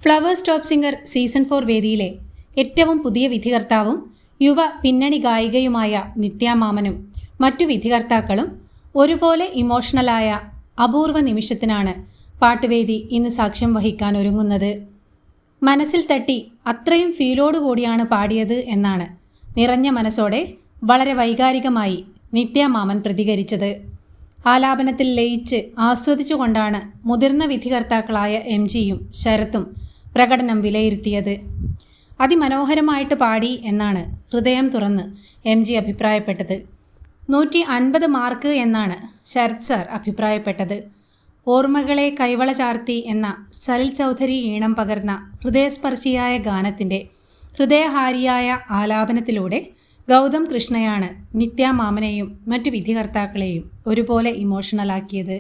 Flowers top singer season 4 വേദിയിലെ ഏറ്റവും പുതിയ വിധികർത്താവും യുവ പിന്നണി ഗായികയുമായ നിത്യ മാമനും മറ്റു വിധികർത്താക്കളും ഒരുപോലെ ഇമോഷണലായ അപൂർവ നിമിഷത്തിനാണ് പാട്ടുവേദി ഇന്ന് സാക്ഷ്യം വഹിക്കാൻ ഒരുങ്ങുന്നത്. മനസ്സിൽ തട്ടി അത്രയും ഫീലോടുകൂടിയാണ് പാടിയത് എന്നാണ് നിറഞ്ഞ മനസ്സോടെ വളരെ വൈകാരികമായി നിത്യ മാമൻ പ്രതികരിച്ചത്. ആലാപനത്തിൽ ലയിച്ച് ആസ്വദിച്ചുകൊണ്ടാണ് മുതിർന്ന വിധികർത്താക്കളായ MGയും ശരത്തും പ്രകടനം വിലയിരുത്തിയത്. അതിമനോഹരമായിട്ട് പാടി എന്നാണ് ഹൃദയം തുറന്ന് MG അഭിപ്രായപ്പെട്ടത്. 150 മാർക്ക് എന്നാണ് ശരത് സാർ അഭിപ്രായപ്പെട്ടത്. ഓർമ്മകളെ കൈവള ചാർത്തി എന്ന സലിൽ ചൗധരി ഈണം പകർന്ന ഹൃദയസ്പർശിയായ ഗാനത്തിൻ്റെ ഹൃദയഹാരിയായ ആലാപനത്തിലൂടെ ഗൗതം കൃഷ്ണയാണ് നിത്യ മാമനെയും മറ്റു വിധികർത്താക്കളെയും ഒരുപോലെ ഇമോഷണലാക്കിയത്.